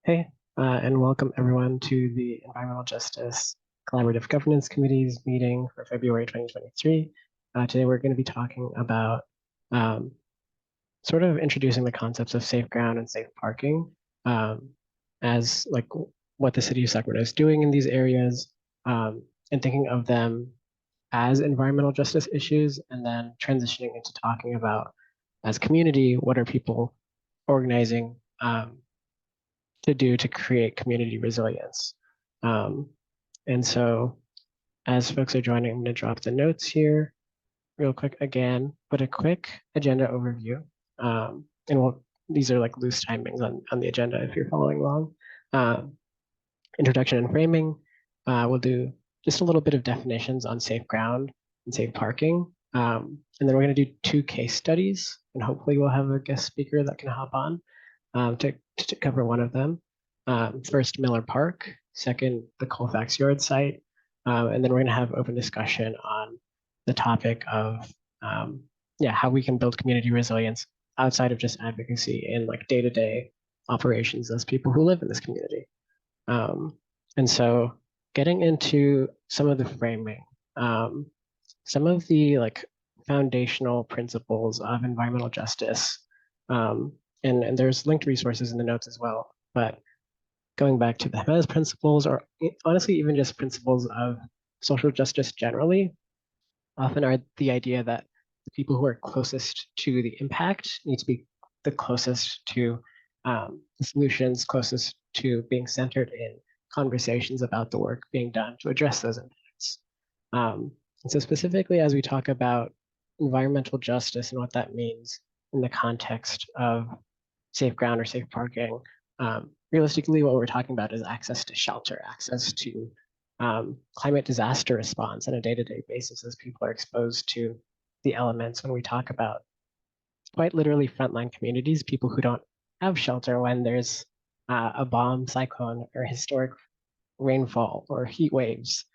Hey, and welcome everyone to the Environmental Justice Collaborative Governance Committee's meeting for February 2023. Today we're going to be talking about sort of introducing the concepts of safe ground and safe parking as like what the city of Sacramento is doing in these areas and thinking of them as environmental justice issues, and then transitioning into talking about as community, what are people organizing to do to create community resilience. And so as folks are joining, I'm going to drop the notes here real quick again, but a quick agenda overview. And these are like loose timings on the agenda if you're following along. Introduction and framing. We'll do just a little bit of definitions on safe ground and safe parking. And then we're going to do 2 case studies, and hopefully we'll have a guest speaker that can hop on to cover one of them. First, Miller Park. Second, the Colfax Yard site. And then we're going to have open discussion on the topic of how we can build community resilience outside of just advocacy in like day-to-day operations as people who live in this community. And so getting into some of the framing, some of the like foundational principles of environmental justice, and there's linked resources in the notes as well, but going back to the Jimenez principles, or honestly even just principles of social justice generally, often are the idea that the people who are closest to the impact need to be the closest to the solutions, closest to being centered in conversations about the work being done to address those impacts. And so specifically, as we talk about environmental justice and what that means in the context of safe ground or safe parking, realistically, what we're talking about is access to shelter, access to climate disaster response on a day-to-day basis as people are exposed to the elements when we talk about quite literally frontline communities, people who don't have shelter when there's a bomb, cyclone, or historic rainfall or heat waves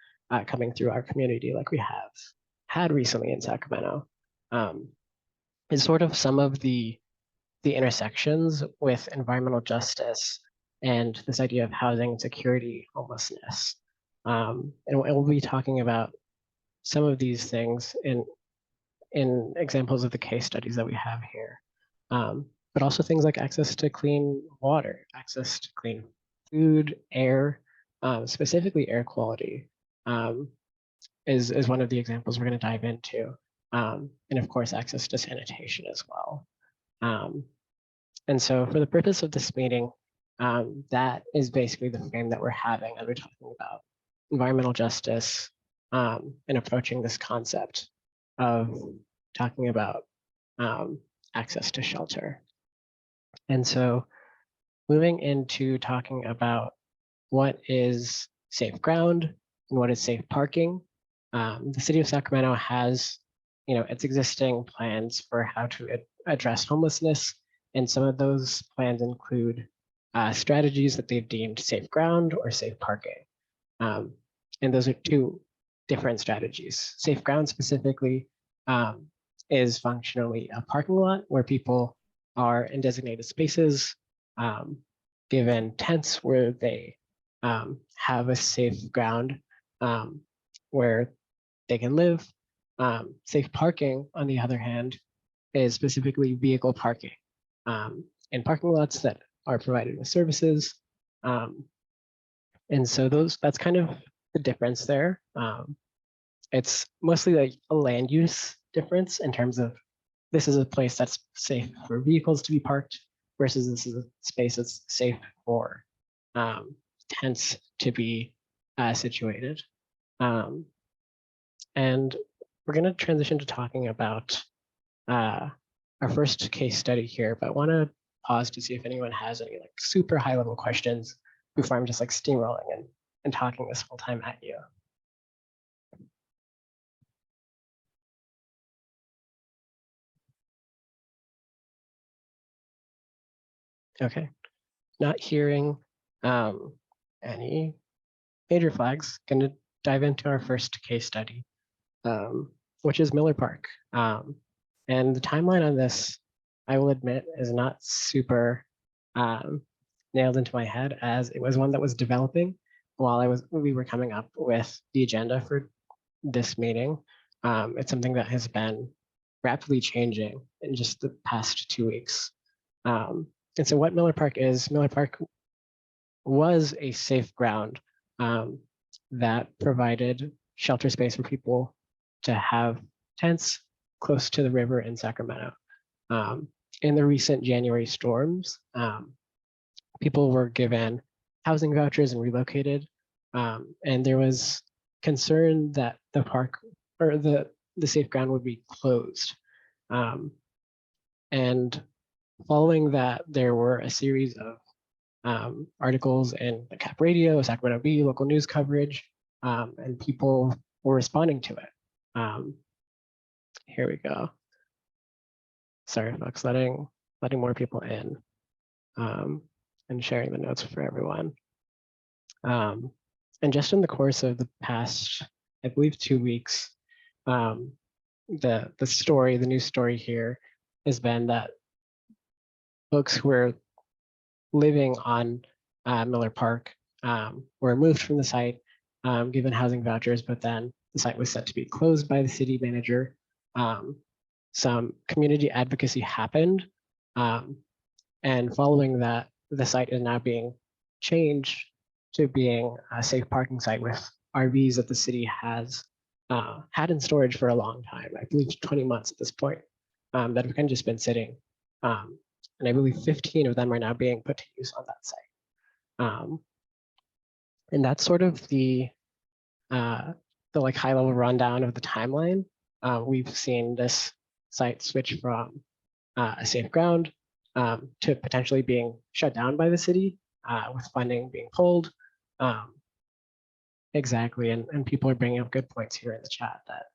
coming through our community like we have had recently in Sacramento. Is sort of some of the intersections with environmental justice and this idea of housing security, homelessness. And we'll be talking about some of these things in examples of the case studies that we have here. But also things like access to clean water, access to clean food, air, specifically air quality is one of the examples we're going to dive into. And of course, access to sanitation as well. And so for the purpose of this meeting, that is basically the frame that we're having as we're talking about environmental justice and approaching this concept of talking about access to shelter. And so moving into talking about what is safe ground and what is safe parking, the city of Sacramento has its existing plans for how to address homelessness, and some of those plans include strategies that they've deemed safe ground or safe parking. And those are 2 different strategies. Safe ground specifically is functionally a parking lot where people are in designated spaces, given tents where they have a safe ground where they can live. Safe parking, on the other hand, is specifically vehicle parking in parking lots that are provided with services. And so that's kind of the difference there. It's mostly like a land use difference in terms of this is a place that's safe for vehicles to be parked versus this is a space that's safe for tents to be situated. And we're going to transition to talking about our first case study here, but I want to pause to see if anyone has any like super high level questions before I'm just like steamrolling and talking this whole time at you. Okay, not hearing any major flags. Going to dive into our first case study, which is Miller Park. And the timeline on this, I will admit, is not super nailed into my head, as it was one that was developing while we were coming up with the agenda for this meeting. It's something that has been rapidly changing in just the past 2 weeks. And so what Miller Park was a safe ground that provided shelter space for people to have tents close to the river in Sacramento. In the recent January storms, people were given housing vouchers and relocated. And there was concern that the park or the safe ground would be closed. And following that, there were a series of articles in the Cap Radio, Sacramento Bee, local news coverage, and people were responding to it. Here we go. Sorry, folks, letting more people in and sharing the notes for everyone. And just in the course of the past, I believe 2 weeks, the news story here has been that folks who were living on Miller Park were removed from the site, given housing vouchers, but then the site was set to be closed by the city manager. Some community advocacy happened, and following that, the site is now being changed to being a safe parking site with RVs that the city has had in storage for a long time. I believe 20 months at this point, that have kind of just been sitting. And I believe 15 of them are now being put to use on that site. And that's sort of the like high level rundown of the timeline. We've seen this site switch from a safe ground to potentially being shut down by the city with funding being pulled. Exactly, and people are bringing up good points here in the chat that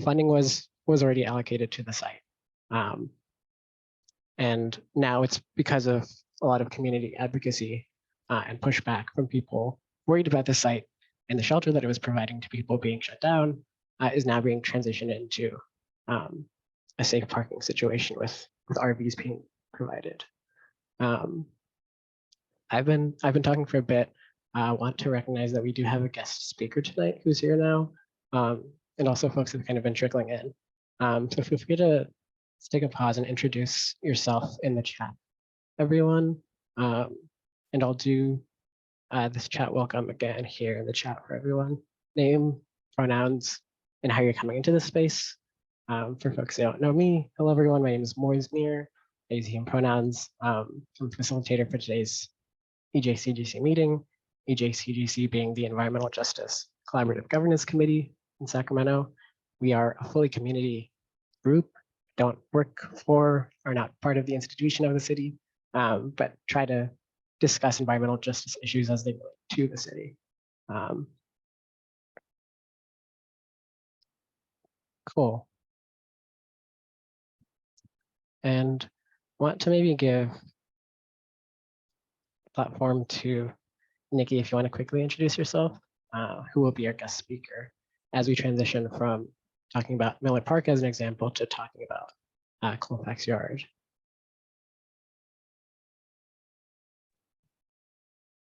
funding was already allocated to the site. And now it's because of a lot of community advocacy and pushback from people worried about the site and the shelter that it was providing to people being shut down is now being transitioned into a safe parking situation with RVs being provided. I've been talking for a bit. I want to recognize that we do have a guest speaker tonight who's here now, and also folks have kind of been trickling in. So feel free to take a pause and introduce yourself in the chat, everyone. And I'll do this chat welcome again here in the chat for everyone. Name, pronouns, and how you're coming into this space. For folks who don't know me, hello everyone, my name is Moismir. I use he and pronouns. I'm facilitator for today's EJCGC meeting, EJCGC being the Environmental Justice Collaborative Governance Committee in Sacramento. We are a fully community group, don't work for or not part of the institution of the city, but try to discuss environmental justice issues as they relate to the city. Cool. And want to maybe give platform to Nikki, if you want to quickly introduce yourself, who will be our guest speaker as we transition from talking about Miller Park as an example to talking about Colfax Yard.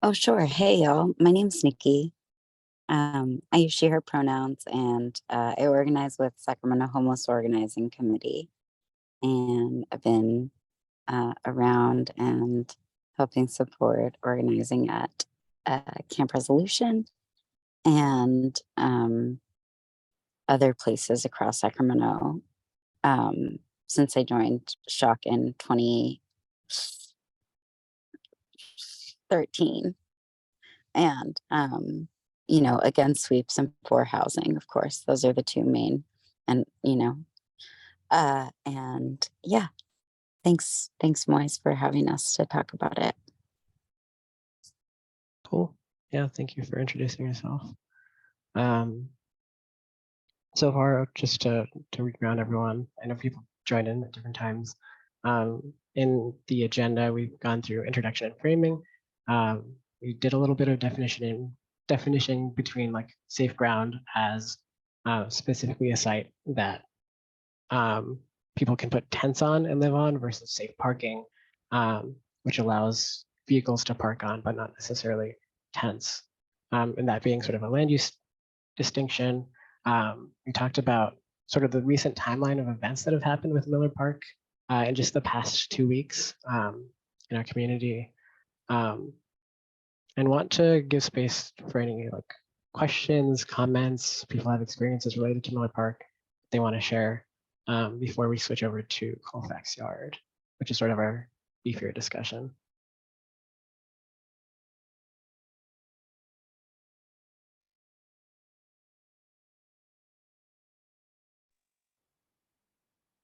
Oh, sure. Hey, y'all. My name's Nikki. I use she, her pronouns, and I organize with Sacramento Homeless Organizing Committee. And I've been around and helping support organizing at Camp Resolution and other places across Sacramento since I joined Shock in 2013. And, you know, against sweeps and poor housing, of course, those are the two main, and, you know, and yeah, thanks Moise for having us to talk about it. Cool. Yeah, thank you for introducing yourself. So far, just to reground everyone, I know people join in at different times. In the agenda, we've gone through introduction and framing. We did a little bit of definition between like safe ground as specifically a site that people can put tents on and live on versus safe parking, which allows vehicles to park on, but not necessarily tents. And that being sort of a land use distinction. We talked about sort of the recent timeline of events that have happened with Miller Park in just the past 2 weeks in our community, and want to give space for any like questions, comments, people have experiences related to Miller Park they want to share before we switch over to Colfax Yard, which is sort of our beefier discussion.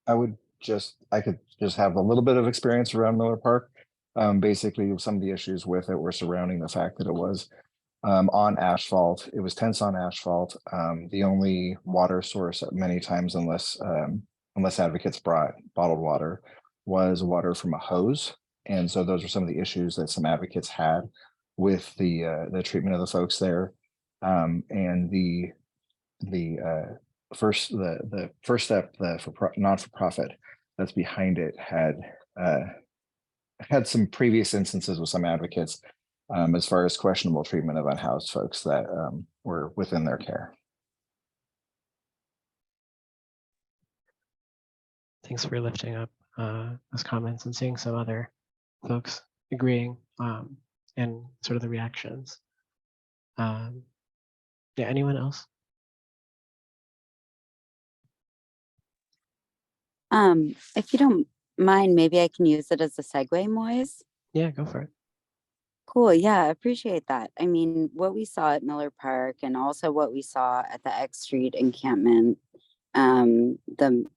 I could just have a little bit of experience around Miller Park. Basically, some of the issues with it were surrounding the fact that it was on asphalt. It was tents on asphalt. The only water source many times, unless advocates brought bottled water, was water from a hose. And so those are some of the issues that some advocates had with the treatment of the folks there. And the first step, the non-for-profit that's behind it had some previous instances with some advocates as far as questionable treatment of unhoused folks that were within their care. Thanks for lifting up those comments and seeing some other folks agreeing and sort of the reactions. Yeah, anyone else? If you don't mind, maybe I can use it as a segue, Moise. Yeah, go for it. Cool. Yeah, I appreciate that. I mean, what we saw at Miller Park and also what we saw at the X Street encampment, and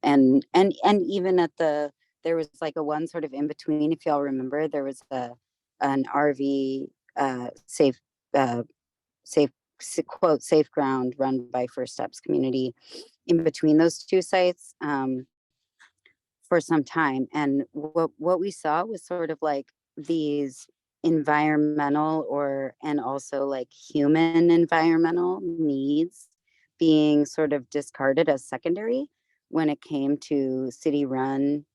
even at there was like a one sort of in between, if y'all remember, there was an RV safe quote safe ground run by First Steps community in between those two sites for some time. And what we saw was sort of like these environmental and also like human environmental needs being sort of discarded as secondary when it came to city run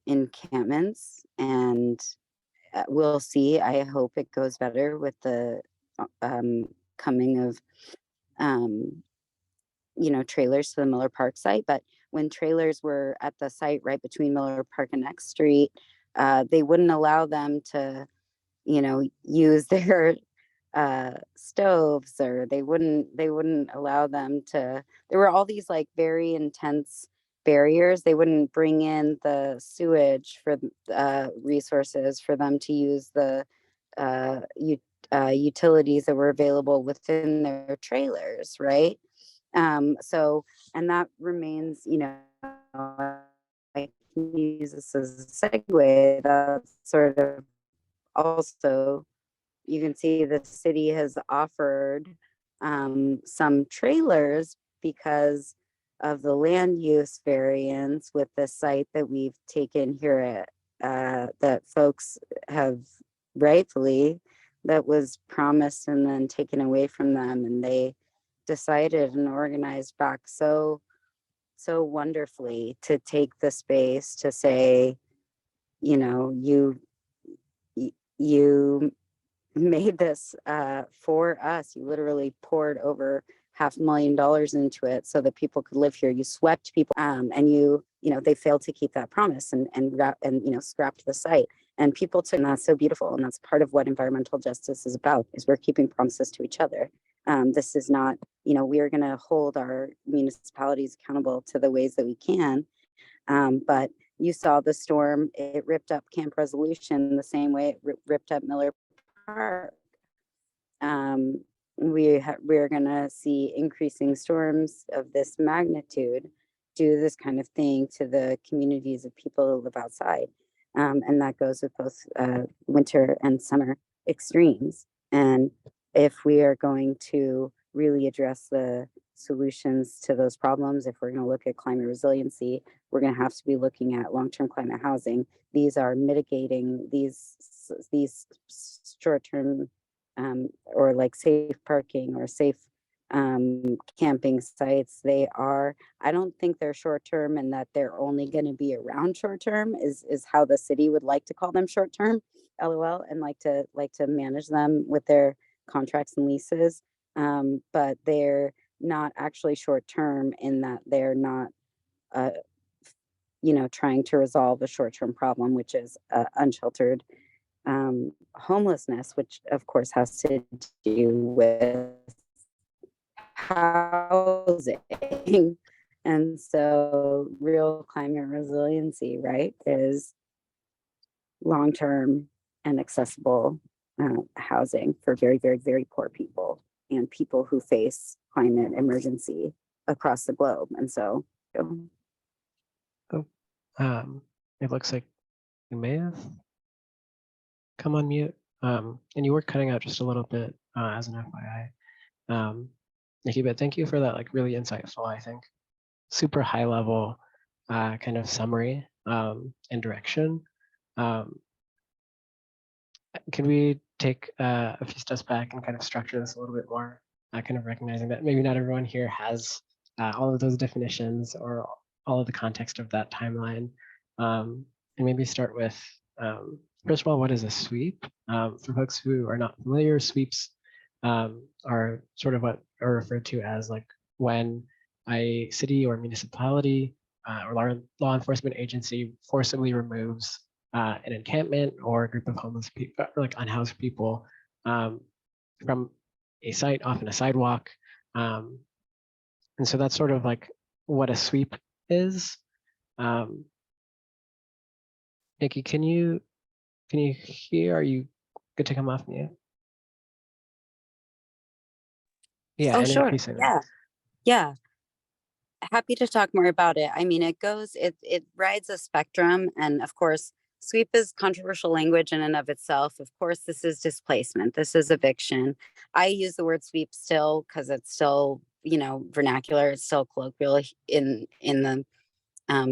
encampments. And we'll see. I hope it goes better with the coming of trailers to the Miller Park site. But when trailers were at the site right between Miller Park and X Street, they wouldn't allow them to use their stoves, or they wouldn't allow them to. There were all these like very intense barriers. They wouldn't bring in the sewage for resources for them to use the utilities that were available within their trailers, right? So, and that remains, I can use this as a segue. That sort of also, you can see the city has offered some trailers because of the land use variance with the site that we've taken here at that folks have rightfully, that was promised and then taken away from them, and they decided and organized back so wonderfully to take the space to say, you made this for us. You literally poured over $500,000 into it so that people could live here. You swept people, and they failed to keep that promise and scrapped the site. And people took, and that's so beautiful. And that's part of what environmental justice is about, is we're keeping promises to each other. This is not, we are going to hold our municipalities accountable to the ways that we can. But you saw the storm, it ripped up Camp Resolution the same way it ripped up Miller Park. We're going to see increasing storms of this magnitude do this kind of thing to the communities of people who live outside. And that goes with both winter and summer extremes. And if we are going to really address the solutions to those problems, if we're going to look at climate resiliency, we're going to have to be looking at long-term climate housing. These are mitigating these short-term or like safe parking or safe camping sites. They are, I don't think they're short-term and that they're only going to be around short-term is how the city would like to call them short-term, LOL, and like to manage them with their contracts and leases. But they're not actually short-term in that they're not, trying to resolve a short-term problem, which is unsheltered homelessness, which of course has to do with housing. And so real climate resiliency, right, is long-term and accessible housing for very, very, very poor people and people who face climate emergency across the globe. And so it looks like you may have come on mute, and you were cutting out just a little bit as an FYI. Nikki, but thank you for that, like really insightful, I think, super high level kind of summary and direction. Can we take a few steps back and kind of structure this a little bit more, kind of recognizing that maybe not everyone here has all of those definitions or all of the context of that timeline, and maybe start with, first of all, what is a sweep? For folks who are not familiar, sweeps are sort of what are referred to as like when a city or municipality or law enforcement agency forcibly removes an encampment or a group of homeless people, or like unhoused people, from a site, often a sidewalk. And so that's sort of like what a sweep is. Nikki, can you hear? Are you good to come off mute? Yeah. oh and sure, increasing. yeah, happy to talk more about it. I mean, it rides a spectrum, and of course sweep is controversial language in and of itself. Of course, this is displacement, this is eviction. I use the word sweep still because it's still, vernacular, it's still colloquial in the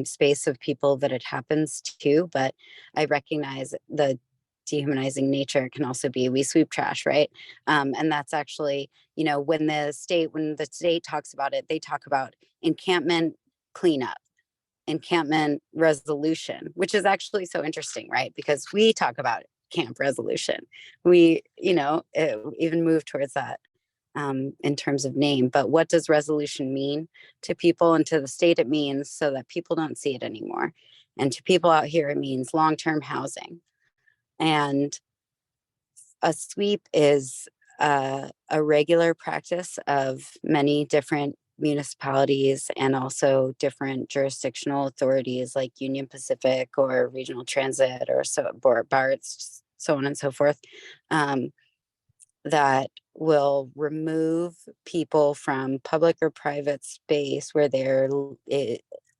space of people that it happens to, but I recognize the dehumanizing nature can also be we sweep trash, right? And that's actually, when the state talks about it, they talk about encampment cleanup, encampment resolution, which is actually so interesting, right? Because we talk about camp resolution. We, even move towards that in terms of name. But what does resolution mean to people and to the state? It means so that people don't see it anymore. And to people out here, it means long-term housing. And a sweep is a regular practice of many different municipalities and also different jurisdictional authorities like Union Pacific or Regional Transit or BARTs, so on and so forth, that will remove people from public or private space where they're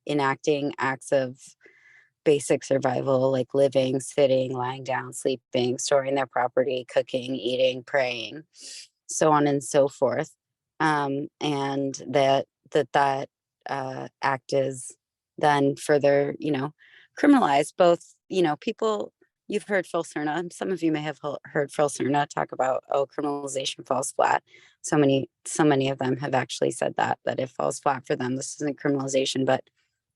enacting acts of basic survival, like living, sitting, lying down, sleeping, storing their property, cooking, eating, praying, so on and so forth. And that act is then further, criminalized. Both, people, you've heard Phil Cerna. Some of you may have heard Phil Cerna talk about, criminalization falls flat. So many of them have actually said that it falls flat for them. This isn't criminalization, but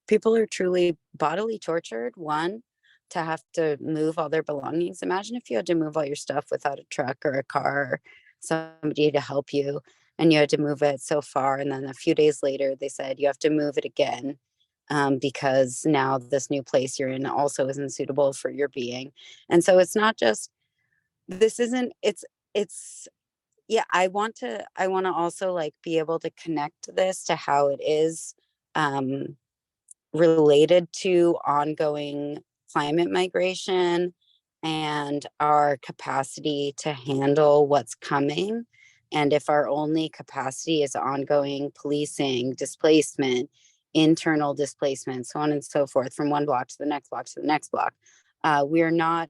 people are truly bodily tortured. One, to have to move all their belongings. Imagine if you had to move all your stuff without a truck or a car or somebody to help you, and you had to move it so far. And then a few days later, they said you have to move it again because now this new place you're in also isn't suitable for your being. And so it's not just, yeah, I want to also like be able to connect this to how it is related to ongoing climate migration and our capacity to handle what's coming. And if our only capacity is ongoing policing, displacement, internal displacement, so on and so forth, from one block to the next block to the next block, we're not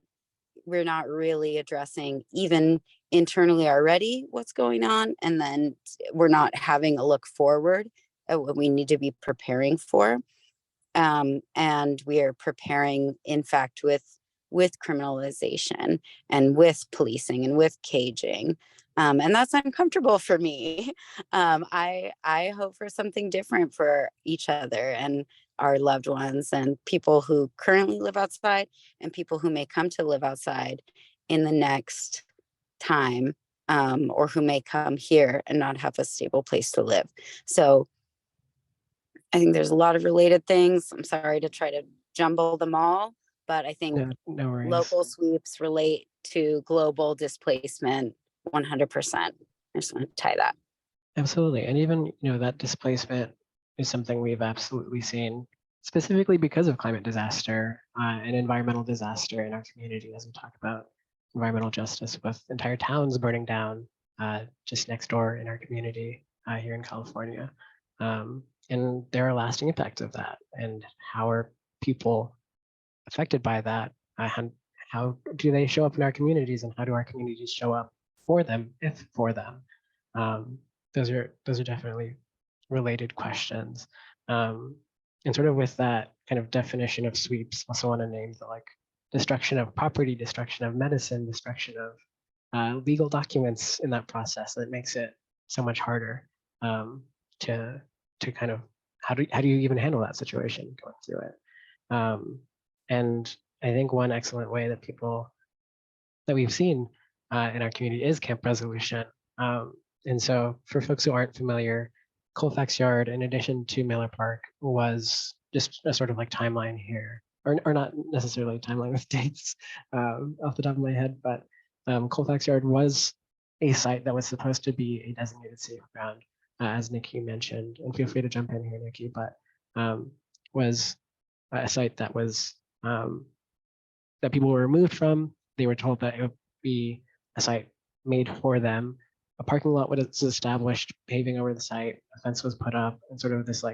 really addressing even internally already what's going on. And then we're not having a look forward at what we need to be preparing for. And we are preparing, in fact, with criminalization and with policing and with caging, And that's uncomfortable for me. I hope for something different for each other and our loved ones and people who currently live outside and people who may come to live outside in the next time, or who may come here and not have a stable place to live. So I think there's a lot of related things. I'm sorry to try to jumble them all, but I think No worries. local sweeps relate to global displacement 100%. I just want to tie that. Absolutely. And even, that displacement is something we've absolutely seen specifically because of climate disaster and environmental disaster in our community, as we talk about environmental justice with entire towns burning down just next door in our community here in California. And there are lasting effects of that. And how are people affected by that? How do they show up in our communities, and how do our communities show up for them, if for them? Those are definitely related questions. And sort of with that kind of definition of sweeps, also want to name the destruction of property, destruction of medicine, destruction of legal documents in that process. That makes it so much harder to kind of how do you even handle that situation going through it. And I think one excellent way that we've seen in our community is camp resolution. And so for folks who aren't familiar, Colfax Yard, in addition to Miller Park, was just a sort of timeline here, or not necessarily a timeline with dates off the top of my head, but Colfax Yard was a site that was supposed to be a designated safe ground, as Nikki mentioned, and feel free to jump in here, Nikki, but was a site that was that people were removed from. They were told that it would be a site made for them. A parking lot was established, paving over the site, a fence was put up, and sort of this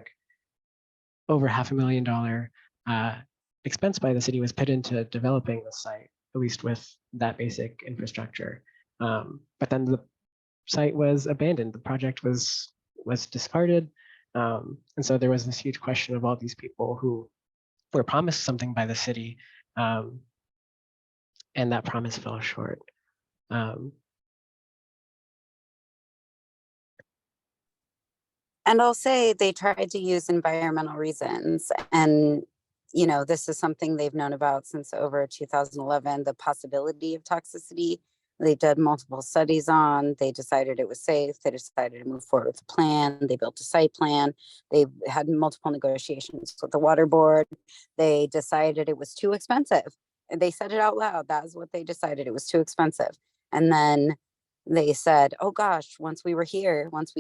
over $500,000 expense by the city was put into developing the site, at least with that basic infrastructure. But then the site was abandoned. The project was discarded. And so there was this huge question of all these people who were promised something by the city, and that promise fell short. And I'll say they tried to use environmental reasons. And, this is something they've known about since over 2011, the possibility of toxicity. They did multiple studies on, they decided it was safe, they decided to move forward with the plan, they built a site plan, they had multiple negotiations with the water board, they decided it was too expensive. And they said it out loud, that's what they decided, it was too expensive. And then they said, oh gosh, once we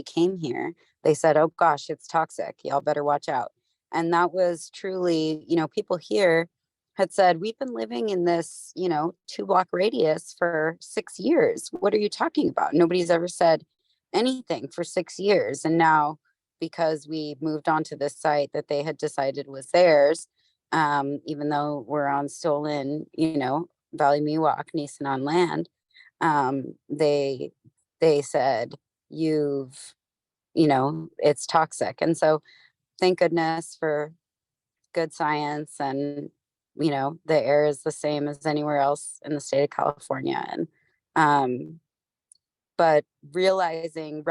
came here, they said, oh gosh, it's toxic, y'all better watch out. And that was truly, people here had said, we've been living in this, 2-block radius for 6 years. What are you talking about? Nobody's ever said anything for 6 years. And now, because we moved on to this site that they had decided was theirs, even though we're on stolen, Valley Miwok, Nisenan land, they said, it's toxic. And so thank goodness for good science, and the air is the same as anywhere else in the state of California. And but recognizing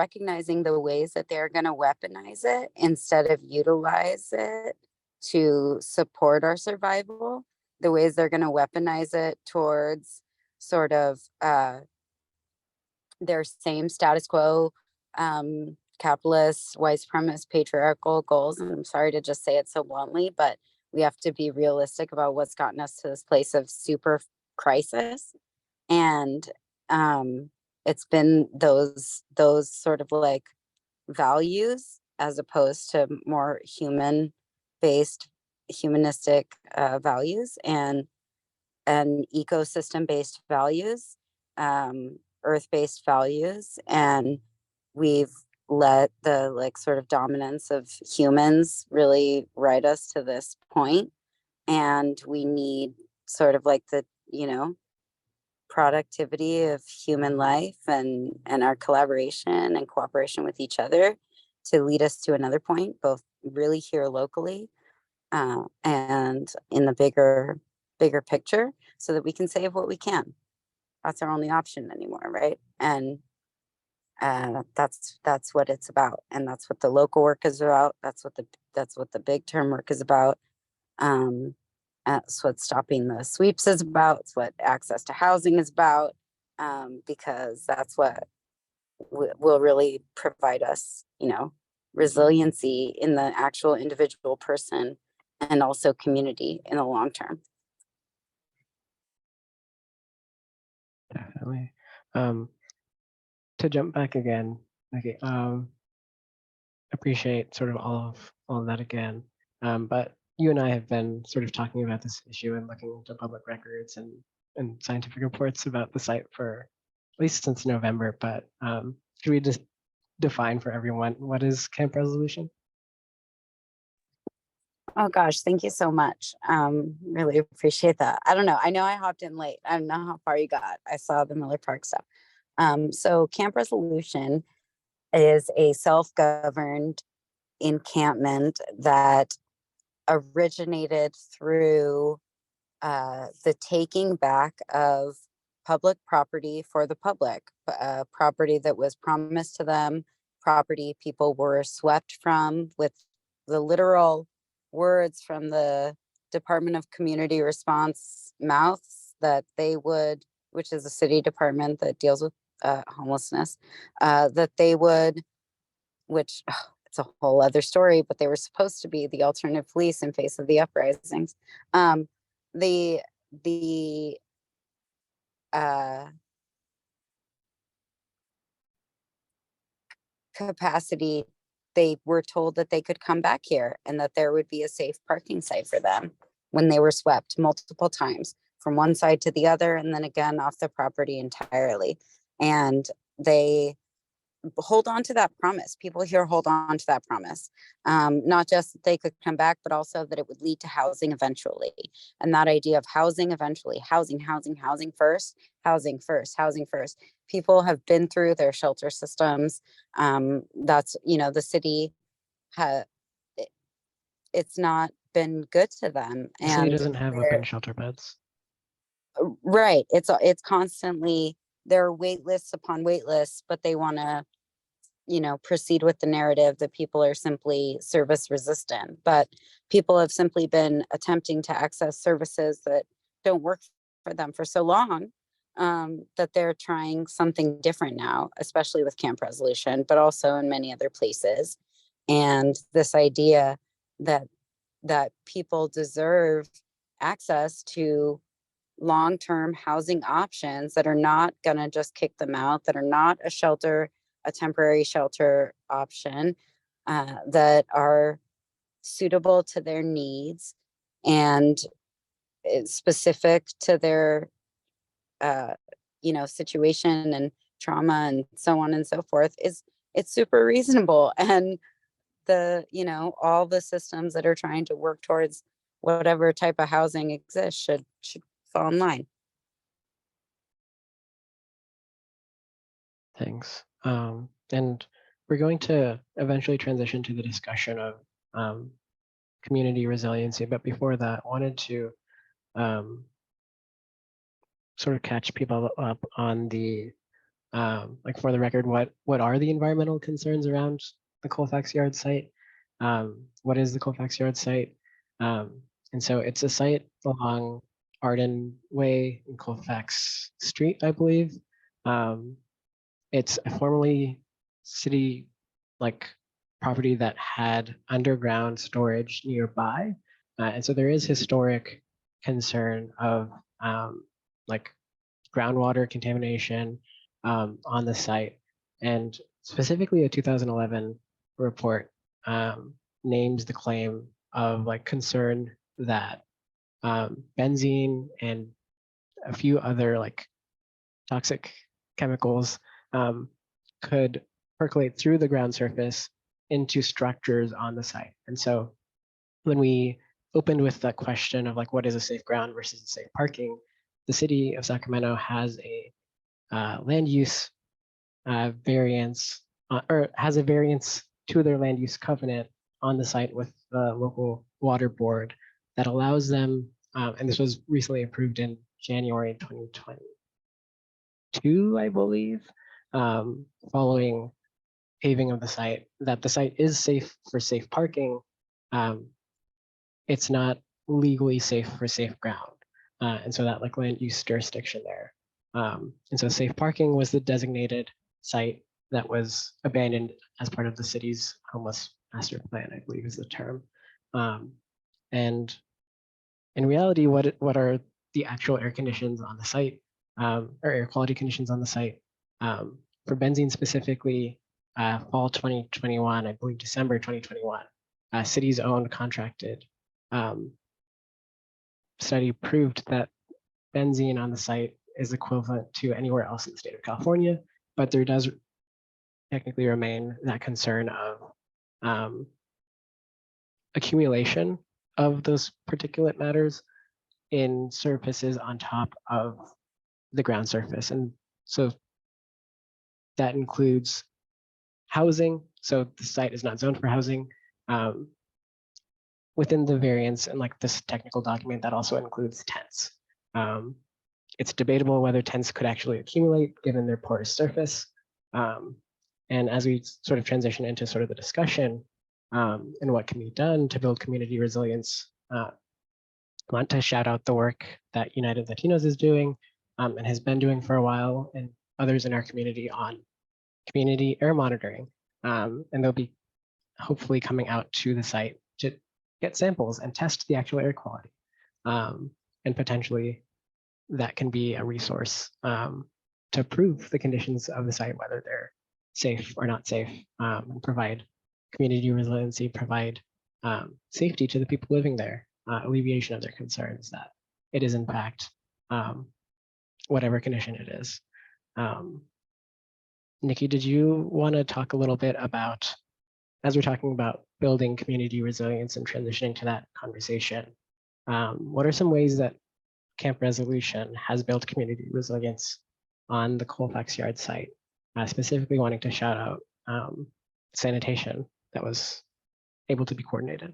the ways that they're going to weaponize it instead of utilize it to support our survival, the ways they're going to weaponize it towards sort of their same status quo, capitalist, white supremacist, patriarchal goals. And I'm sorry to just say it so bluntly, but we have to be realistic about what's gotten us to this place of super crisis. And it's been those sort of values, as opposed to more humanistic values and ecosystem-based values, earth-based values. And we've let the sort of dominance of humans really ride us to this point. And we need sort of the productivity of human life and our collaboration and cooperation with each other to lead us to another point, both really here locally and in the bigger picture, so that we can save what we can. That's our only option anymore, right? And That's what it's about, and that's what the local work is about. That's what the big term work is about. That's what stopping the sweeps is about. It's what access to housing is about, because that's what will really provide us, resiliency in the actual individual person and also community in the long term. Definitely. To jump back again, okay, appreciate sort of all of that again. But you and I have been sort of talking about this issue and looking into public records and scientific reports about the site for at least since November. But should we just define for everyone what is camp resolution? Oh gosh, thank you so much. Really appreciate that. I don't know. I know I hopped in late. I don't know how far you got. I saw the Miller Park stuff. So Camp Resolution is a self-governed encampment that originated through the taking back of public property for the public, property that was promised to them, property people were swept from, with the literal words from the Department of Community Response mouths that they would, which is a city department that deals with homelessness, that they would, which it's a whole other story, but they were supposed to be the alternative police in face of the uprisings. The capacity, they were told that they could come back here and that there would be a safe parking site for them when they were swept multiple times from one side to the other and then again off the property entirely. And they hold on to that promise. People here hold on to that promise. Not just that they could come back, but also that it would lead to housing eventually. And that idea of housing eventually, housing first, housing first. People have been through their shelter systems. That's, the city, it's not been good to them. The city And doesn't have open shelter beds. right. It's constantly, there are wait lists upon wait lists, but they want to, proceed with the narrative that people are simply service resistant. But people have simply been attempting to access services that don't work for them for so long, that they're trying something different now, especially with Camp Resolution, but also in many other places. And this idea that people deserve access to long-term housing options that are not going to just kick them out, that are not a temporary shelter option, that are suitable to their needs and specific to their situation and trauma and so on and so forth, it's super reasonable. And all the systems that are trying to work towards whatever type of housing exists should fall in line. Thanks. And we're going to eventually transition to the discussion of community resiliency. But before that, I wanted to sort of catch people up on the, like for the record, what are the environmental concerns around the Colfax Yard site? What is the Colfax Yard site? And so it's a site along Arden Way and Colfax Street, I believe. It's a formerly city property that had underground storage nearby. And so there is historic concern of groundwater contamination on the site. And specifically a 2011 report names the claim of concern that benzene and a few other toxic chemicals could percolate through the ground surface into structures on the site. And so when we opened with the question of what is a safe ground versus a safe parking, the city of Sacramento has a land use variance, or has a variance to their land use covenant on the site with the local water board that allows them, and this was recently approved in January 2022, I believe, following paving of the site, that the site is safe for safe parking. It's not legally safe for safe ground. And so that like land use jurisdiction there. And so safe parking was the designated site that was abandoned as part of the city's homeless master plan, I believe is the term. And in reality, what are the actual air conditions on the site, or air quality conditions on the site? For benzene specifically, fall 2021, I believe December 2021, city's own contracted study proved that benzene on the site is equivalent to anywhere else in the state of California, but there does technically remain that concern of accumulation of those particulate matters in surfaces on top of the ground surface. And so that includes housing. So the site is not zoned for housing. Within the variance and like this technical document, that also includes tents. It's debatable whether tents could actually accumulate given their porous surface. And as we sort of transition into sort of the discussion and what can be done to build community resilience, I want to shout out the work that United Latinos is doing and has been doing for a while, and others in our community on community air monitoring. And they'll be hopefully coming out to the site to get samples and test the actual air quality. And potentially that can be a resource to prove the conditions of the site, whether they're safe or not safe, and provide community resiliency, provide safety to the people living there, alleviation of their concerns that it is in fact whatever condition it is. Nikki, did you want to talk a little bit about, as we're talking about building community resilience and transitioning to that conversation, what are some ways that Camp Resolution has built community resilience on the Colfax Yard site, specifically wanting to shout out sanitation that was able to be coordinated?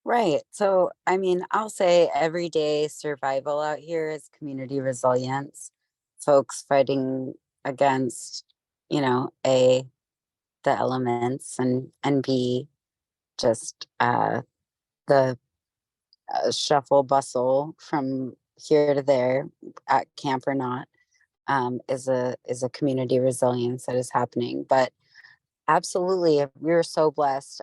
Right. So, I mean, I'll say everyday survival out here is community resilience. Folks fighting against, A, the elements, and B, just the shuffle bustle from here to there at camp or not, is a community resilience that is happening. But absolutely, we were so blessed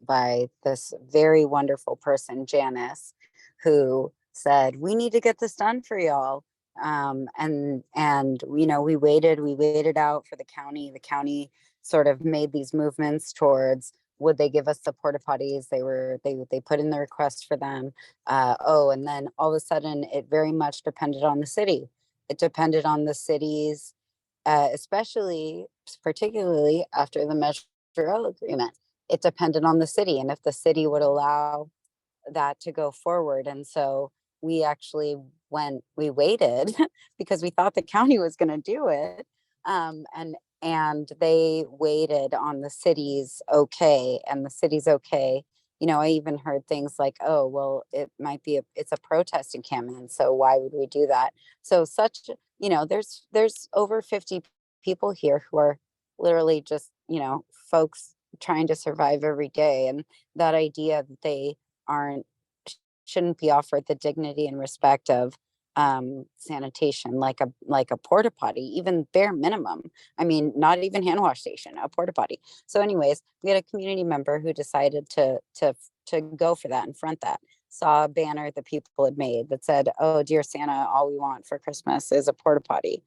by this very wonderful person, Janice, who said, "We need to get this done for y'all." And we waited out for the county. The county sort of made these movements towards, would they give us the porta potties? They put in the request for them. And then all of a sudden, it very much depended on the city. It depended on the city's, particularly after the Measure O agreement. It depended on the city and if the city would allow that to go forward. And so we actually we waited because we thought the county was going to do it. And they waited on the city's okay, and the city's okay. I even heard things like, oh, well, it might be it's a protest encampment, so why would we do that? So there's over 50 people here who are literally just, folks trying to survive every day. And that idea that they shouldn't be offered the dignity and respect of sanitation, like a porta potty, even bare minimum. I mean, not even hand wash station, a porta potty. So anyways, we had a community member who decided to go for that and front that. Saw a banner that people had made that said, "Oh, dear Santa, all we want for Christmas is a porta potty,"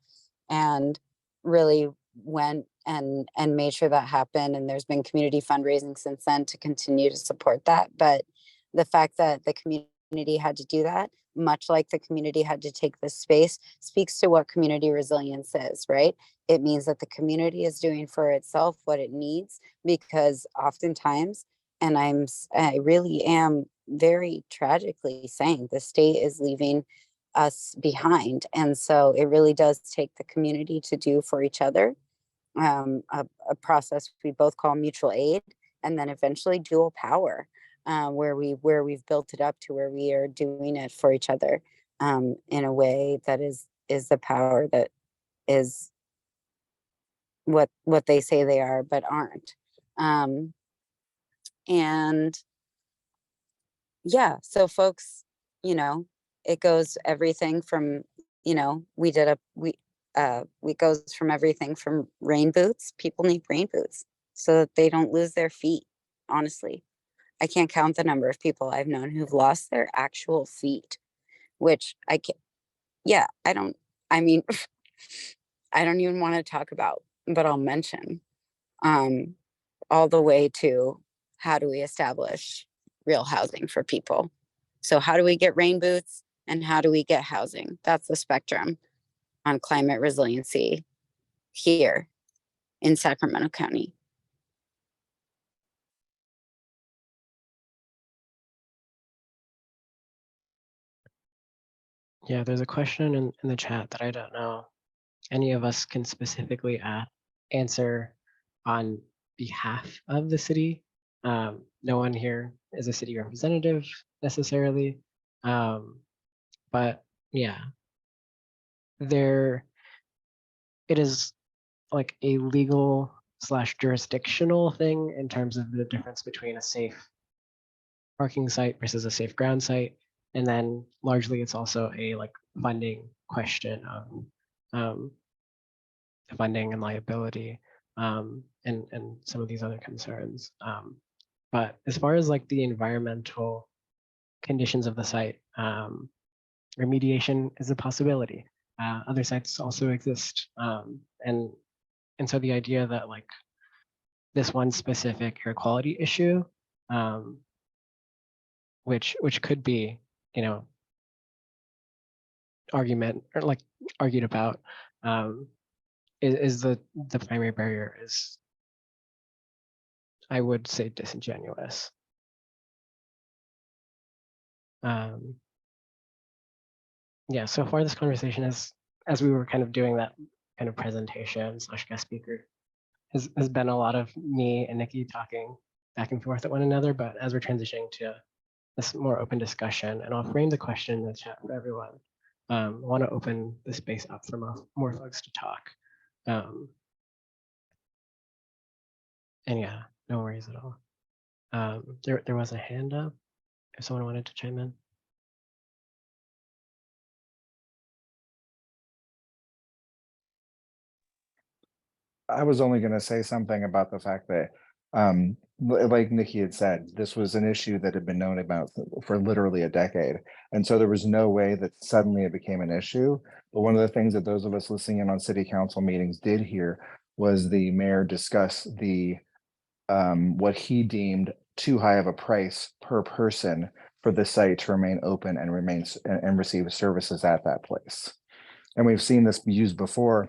and really went and made sure that happened. And there's been community fundraising since then to continue to support that. But the fact that the community had to do that, much like the community had to take this space, speaks to what community resilience is, right? It means that the community is doing for itself what it needs, because oftentimes, and I really am very tragically saying, the state is leaving us behind. And so it really does take the community to do for each other a process we both call mutual aid, and then eventually dual power, where we've built it up to where we are doing it for each other. in a way that is the power that is what they say they are, but aren't. And yeah, so folks, you know, it goes everything from, you know, we goes from everything from rain boots. People need rain boots so that they don't lose their feet. Honestly, I can't count the number of people I've known who've lost their actual feet, which I can't, yeah, I mean, I don't even want to talk about, but I'll mention, all the way to how do we establish real housing for people? So how do we get rain boots and how do we get housing? That's the spectrum on climate resiliency here in Sacramento County. Yeah, there's a question in the chat that I don't know any of us can specifically answer on behalf of the city. No one here is a city representative necessarily. But yeah, it is like a legal / jurisdictional thing in terms of the difference between a safe parking site versus a safe ground site. And then largely it's also a like funding question of funding and liability, and some of these other concerns. But as far as like the environmental conditions of the site, remediation is a possibility. Other sites also exist. And so the idea that like this one specific air quality issue, which could be, you know, argued about, is the primary barrier is, I would say, disingenuous. Yeah, so far this conversation is, as we were kind of doing that kind of presentation / guest speaker, has been a lot of me and Nikki talking back and forth at one another. But as we're transitioning to this more open discussion, and I'll frame the question in the chat for everyone, I want to open the space up for more folks to talk. And yeah, no worries at all. There was a hand up if someone wanted to chime in. I was only going to say something about the fact that, like Nikki had said, this was an issue that had been known about for literally a decade. And so there was no way that suddenly it became an issue. But one of the things that those of us listening in on city council meetings did hear was the mayor discuss the what he deemed too high of a price per person for the site to remain open and receive services at that place. And we've seen this used before,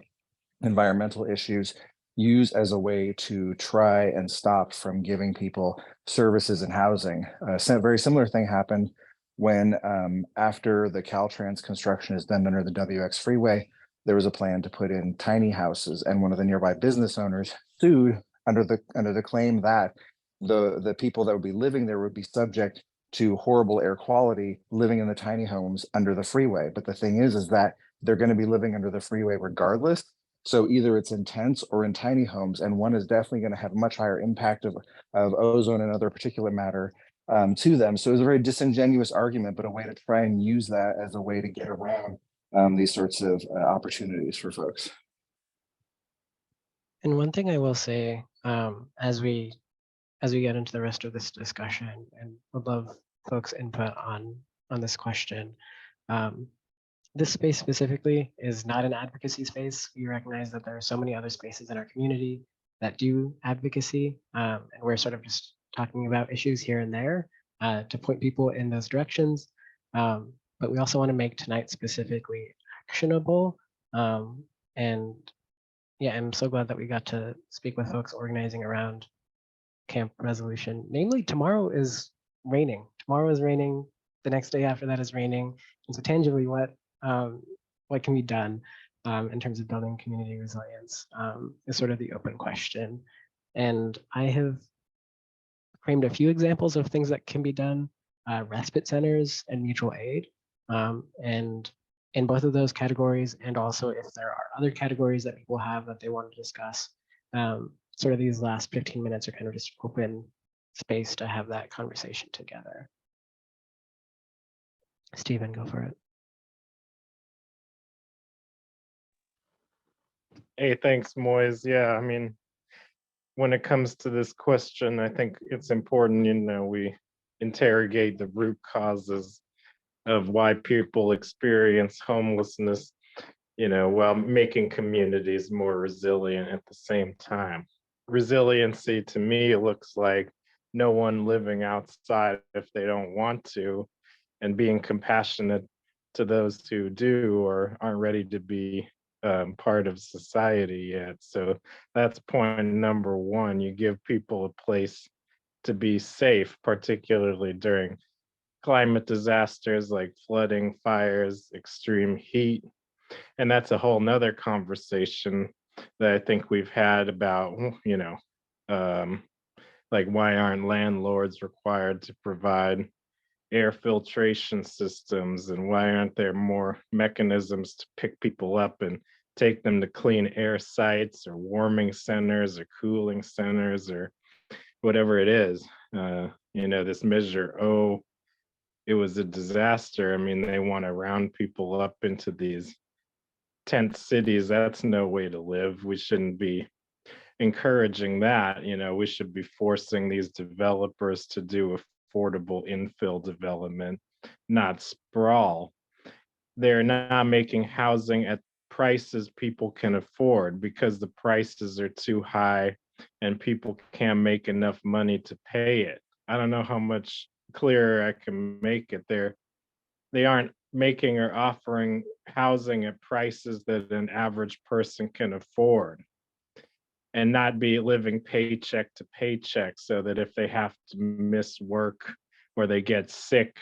environmental issues used as a way to try and stop from giving people services and housing. A very similar thing happened when after the Caltrans construction is done under the WX freeway, there was a plan to put in tiny houses, and one of the nearby business owners sued under the claim that the people that would be living there would be subject to horrible air quality living in the tiny homes under the freeway. But the thing is that they're going to be living under the freeway regardless. So either it's intense or in tiny homes, and one is definitely going to have much higher impact of ozone and other particulate matter to them. So it's a very disingenuous argument, but a way to try and use that as a way to get around these sorts of opportunities for folks. And one thing I will say, as we get into the rest of this discussion, and would love folks' input on this question. This space specifically is not an advocacy space. We recognize that there are so many other spaces in our community that do advocacy, and we're sort of just talking about issues here and there to point people in those directions. But we also want to make tonight specifically actionable. And yeah, I'm so glad that we got to speak with folks organizing around camp resolution. Namely, tomorrow is raining. Tomorrow is raining. The next day after that is raining. And so tangibly, what can be done in terms of building community resilience is sort of the open question. And I have framed a few examples of things that can be done, respite centers and mutual aid. And in both of those categories, and also if there are other categories that people have that they want to discuss, sort of these last 15 minutes are kind of just open space to have that conversation together. Stephen, go for it. Hey, thanks, Moise. Yeah, I mean, when it comes to this question, I think it's important, we interrogate the root causes of why people experience homelessness, while making communities more resilient at the same time. Resiliency to me looks like no one living outside if they don't want to, and being compassionate to those who do or aren't ready to be part of society yet. So that's point number one. You give people a place to be safe, particularly during climate disasters like flooding, fires, extreme heat. And that's a whole nother conversation that I think we've had about, like why aren't landlords required to provide air filtration systems, and why aren't there more mechanisms to pick people up and take them to clean air sites or warming centers or cooling centers or whatever it is. This measure, oh, it was a disaster. I mean, they want to round people up into these tent cities. That's no way to live. We shouldn't be encouraging that. We should be forcing these developers to do affordable infill development, not sprawl. They're not making housing at prices people can afford because the prices are too high and people can't make enough money to pay it. I don't know how much clearer I can make it. They aren't making or offering housing at prices that an average person can afford, and not be living paycheck to paycheck, so that if they have to miss work or they get sick,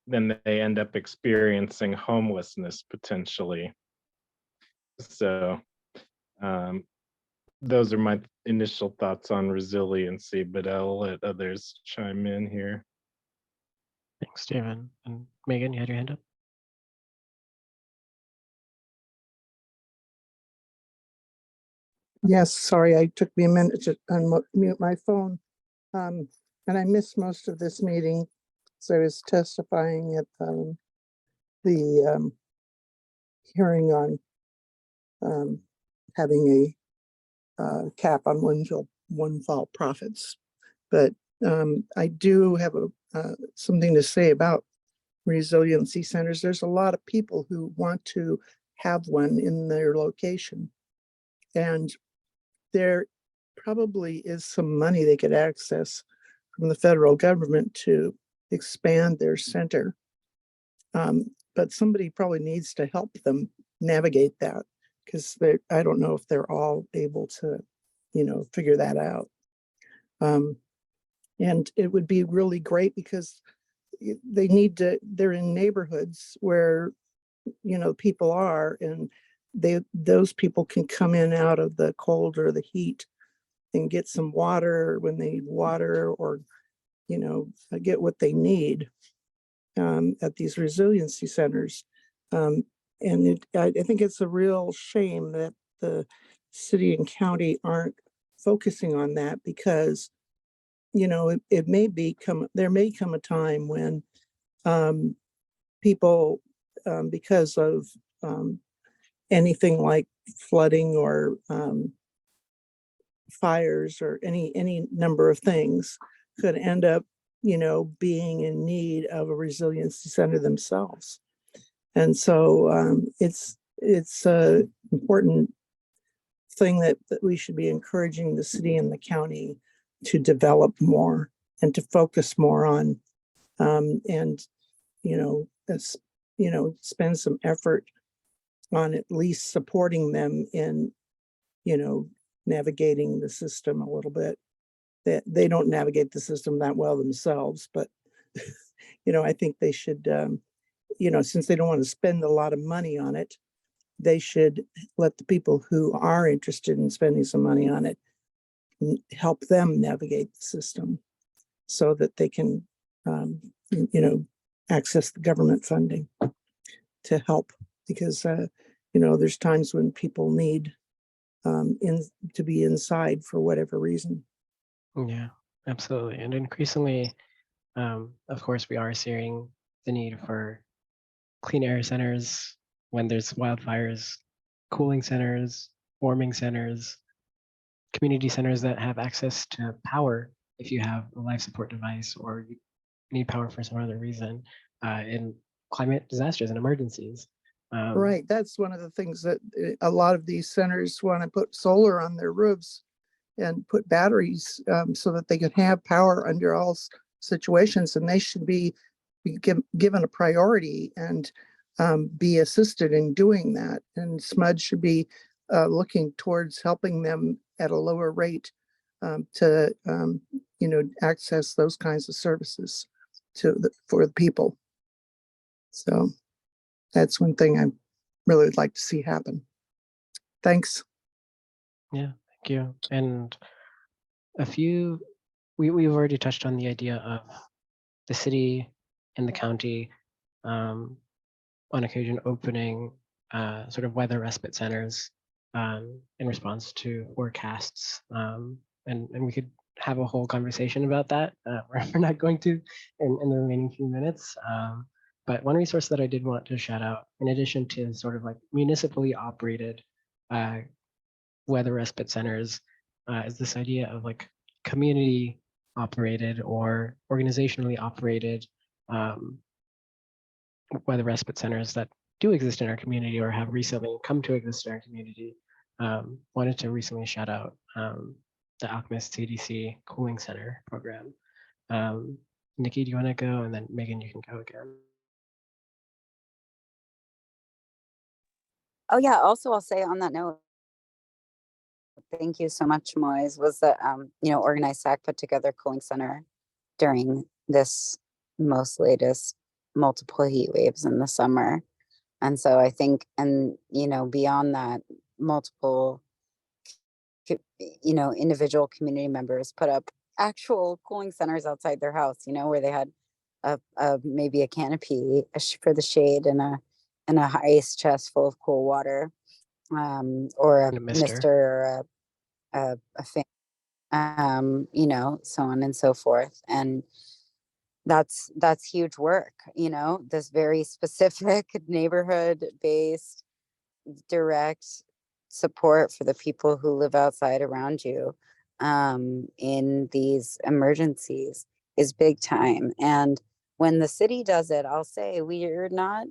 then they end up experiencing homelessness potentially. So those are my initial thoughts on resiliency, but I'll let others chime in here. Thanks, Stephen. And Megan, you had your hand up? Yes, sorry, it took me a minute to unmute my phone. And I missed most of this meeting. So I was testifying at the hearing on having a cap on windfall profits. But I do have something to say about resiliency centers. There's a lot of people who want to have one in their location. And there probably is some money they could access from the federal government to expand their center. But somebody probably needs to help them navigate that, because I don't know if they're all able to, figure that out. And it would be really great because they're in neighborhoods where, people are, and those people can come in out of the cold or the heat and get some water when they need water, or get what they need at these resiliency centers. And I think it's a real shame that the city and county aren't focusing on that, because there may come a time when people, because of anything like flooding or fires or any number of things, could end up being in need of a resiliency center themselves. And so it's a important thing that we should be encouraging the city and the county to develop more and to focus more on, and spend some effort on at least supporting them in navigating the system a little bit. That they don't navigate the system that well themselves, but I think they should, since they don't want to spend a lot of money on it, they should let the people who are interested in spending some money on it help them navigate the system, so that they can access the government funding to help, because there's times when people need to be inside for whatever reason. Yeah, absolutely. And increasingly, of course, we are seeing the need for clean air centers when there's wildfires, cooling centers, warming centers, community centers that have access to power if you have a life support device or you need power for some other reason in climate disasters and emergencies. Right. That's one of the things that a lot of these centers want to put solar on their roofs and put batteries so that they can have power under all situations. And they should be given a priority and be assisted in doing that. And SMUD should be looking towards helping them at a lower rate to, access those kinds of services for the people. So that's one thing I really would like to see happen. Thanks. Yeah, thank you. And we've already touched on the idea of the city and the county on occasion opening sort of weather respite centers in response to forecasts. And we could have a whole conversation about that. We're not going to in the remaining few minutes. But one resource that I did want to shout out, in addition to sort of like municipally operated weather respite centers, is this idea of like community operated or organizationally operated weather respite centers that do exist in our community or have recently come to exist in our community. Wanted to recently shout out the Alchemist CDC Cooling Center program. Nikki, do you want to go? And then Megan, you can go again. Oh yeah, also I'll say on that note, thank you so much, Moise, was that Organized SAC put together a cooling center during this most latest multiple heat waves in the summer. And so I think, and beyond that, multiple individual community members put up actual cooling centers outside their house, where they had maybe a canopy for the shade and a ice chest full of cool water, or a mister or a fan, so on and so forth. And that's huge work, this very specific neighborhood based direct support for the people who live outside around you in these emergencies is big time. And when the city does it, I'll say we're not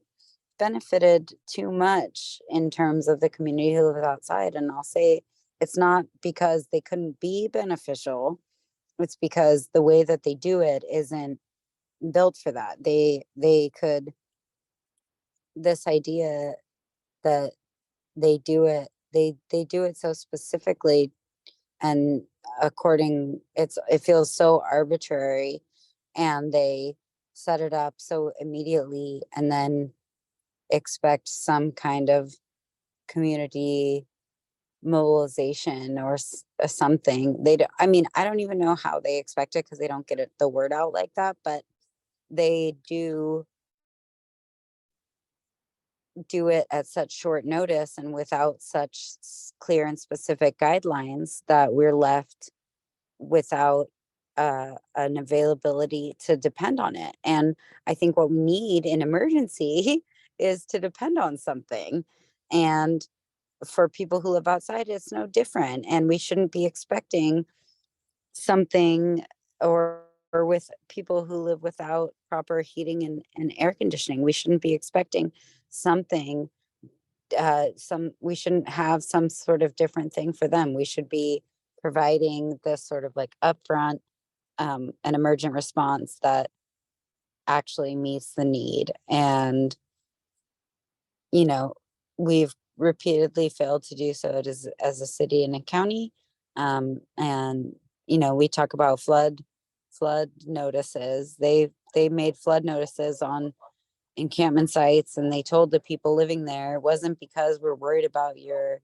benefited too much in terms of the community who lives outside. And I'll say it's not because they couldn't be beneficial. It's because the way that they do it isn't built for that. They could, this idea that they do it so specifically and it feels so arbitrary, and they set it up so immediately and then expect some kind of community mobilization or something. I don't even know how they expect it because they don't get the word out like that, but they do it at such short notice and without such clear and specific guidelines that we're left without an availability to depend on it. And I think what we need in emergency is to depend on something. And for people who live outside, it's no different. And we shouldn't be expecting something, or with people who live without proper heating and air conditioning, we shouldn't be expecting something. We shouldn't have some sort of different thing for them. We should be providing this sort of like upfront an emergent response that actually meets the need. And we've repeatedly failed to do so as a city and a county. And we talk about flood notices. They made flood notices on encampment sites, and they told the people living there it wasn't because we're worried about your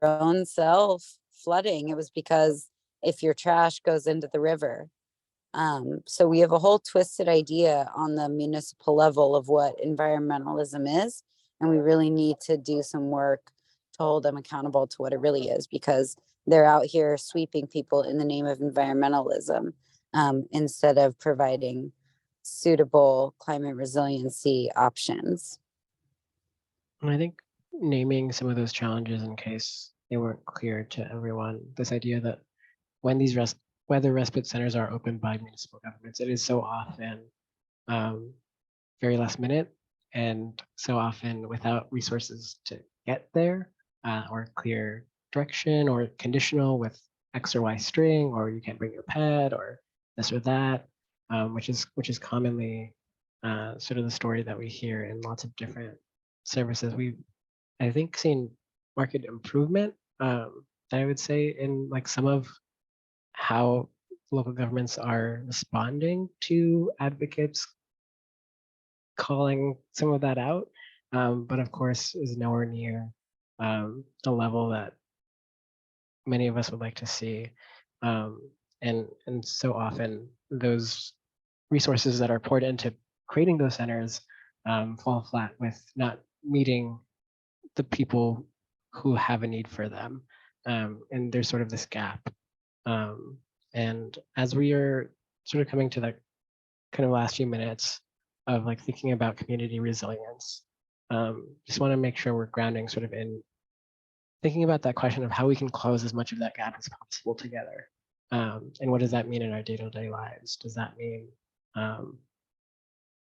own self flooding. It was because if your trash goes into the river, So we have a whole twisted idea on the municipal level of what environmentalism is. And we really need to do some work to hold them accountable to what it really is, because they're out here sweeping people in the name of environmentalism, instead of providing suitable climate resiliency options. And I think naming some of those challenges in case they weren't clear to everyone, this idea that when these weather respite centers are opened by municipal governments, it is so often very last minute and so often without resources to get there, or clear direction, or conditional with X or Y string, or you can't bring your pet, or this or that, which is commonly sort of the story that we hear in lots of different services. We've, I think, seen market improvement, that I would say, in like some of how local governments are responding to advocates calling some of that out, but of course is nowhere near the level that many of us would like to see. And so often those resources that are poured into creating those centers fall flat with not meeting the people who have a need for them. And there's sort of this gap. And as we are sort of coming to the kind of last few minutes of like thinking about community resilience, just want to make sure we're grounding sort of in thinking about that question of how we can close as much of that gap as possible together. And what does that mean in our day-to-day lives? Does that mean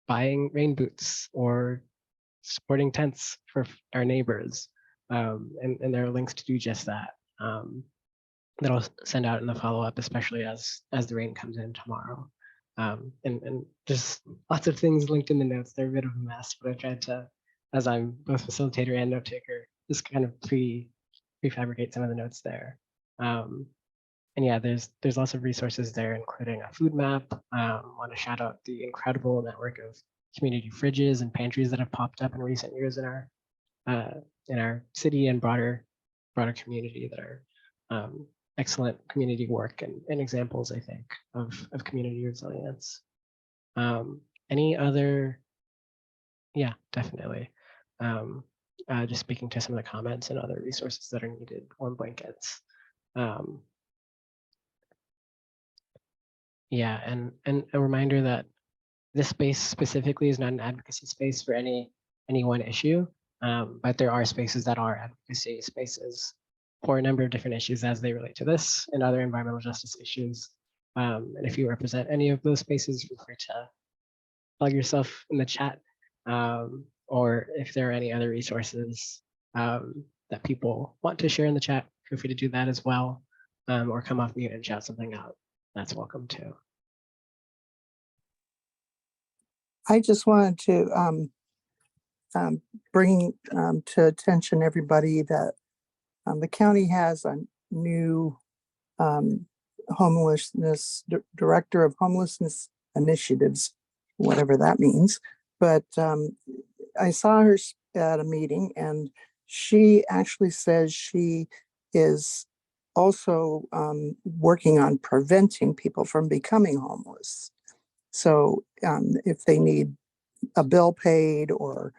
buying rain boots or supporting tents for our neighbors? And there are links to do just that. That I'll send out in the follow-up, especially as the rain comes in tomorrow. And just lots of things linked in the notes. They're a bit of a mess, but I tried to, as I'm both facilitator and note taker, just kind of prefabricate some of the notes there. And yeah, there's lots of resources there, including a food map. Want to shout out the incredible network of community fridges and pantries that have popped up in recent years in our city and broader community that are excellent community work and examples, I think, of community resilience. Any other? Yeah, definitely. Just speaking to some of the comments and other resources that are needed, warm blankets. Yeah, and a reminder that this space specifically is not an advocacy space for any one issue, but there are spaces that are advocacy spaces for a number of different issues as they relate to this and other environmental justice issues. And if you represent any of those spaces, feel free to plug yourself in the chat, or if there are any other resources that people want to share in the chat, feel free to do that as well, or come off mute and shout something out. That's welcome too. I just wanted to bring to attention everybody that the county has a new homelessness director of homelessness initiatives, whatever that means. But I saw her at a meeting, and she actually says she is also working on preventing people from becoming homeless. So if they need a bill paid or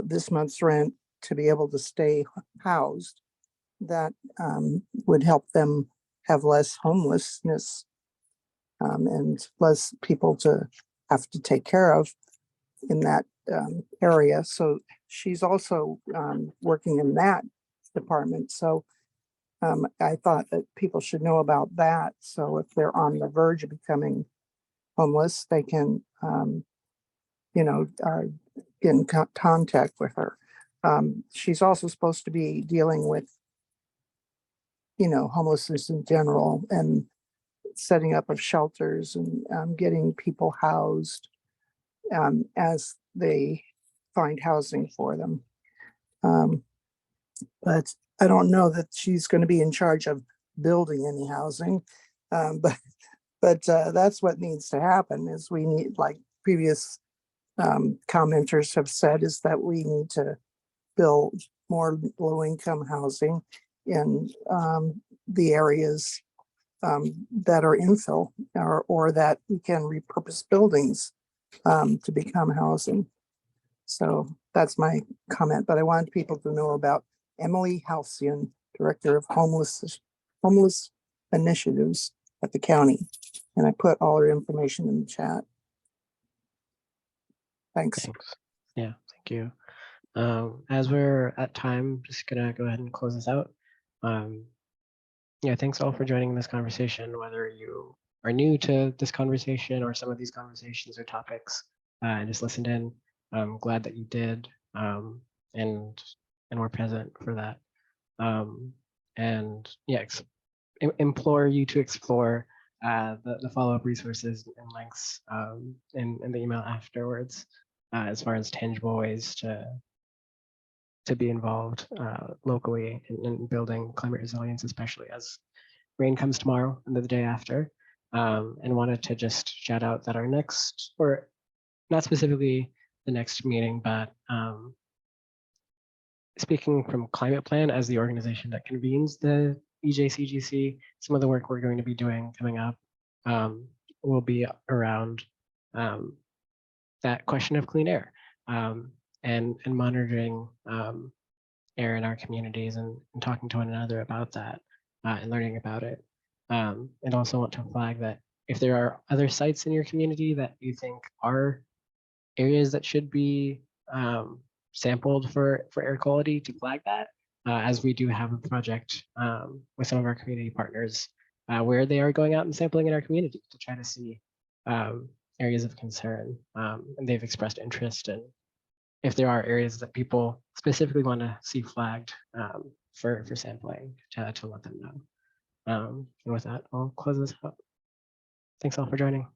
this month's rent to be able to stay housed, that would help them have less homelessness and less people to have to take care of in that area. So she's also working in that department. So I thought that people should know about that. So if they're on the verge of becoming homeless, they can, get in contact with her. She's also supposed to be dealing with, homelessness in general and setting up of shelters and getting people housed as they find housing for them. But I don't know that she's going to be in charge of building any housing. But that's what needs to happen is we need, like previous commenters have said, is that we need to build more low-income housing in the areas that are infill or that we can repurpose buildings to become housing. So that's my comment, but I wanted people to know about Emily Halcyon, Director of Homeless Initiatives at the county. And I put all her information in the chat. Thanks. Thanks. Yeah, thank you. As we're at time, just gonna go ahead and close this out. Yeah, thanks all for joining this conversation, whether you are new to this conversation or some of these conversations or topics and just listened in. I'm glad that you did and were present for that. And yeah, implore you to explore the follow-up resources and links in the email afterwards as far as tangible ways to be involved locally in building climate resilience, especially as rain comes tomorrow and the day after. And wanted to just shout out that our next, or not specifically the next meeting, but speaking from Climate Plan as the organization that convenes the EJCGC, some of the work we're going to be doing coming up will be around that question of clean air and monitoring air in our communities and talking to one another about that and learning about it. And also want to flag that if there are other sites in your community that you think are areas that should be sampled for air quality, to flag that, as we do have a project with some of our community partners where they are going out and sampling in our community to try to see areas of concern. And they've expressed interest in if there are areas that people specifically want to see flagged for sampling to let them know. And with that, I'll close this up. Thanks all for joining.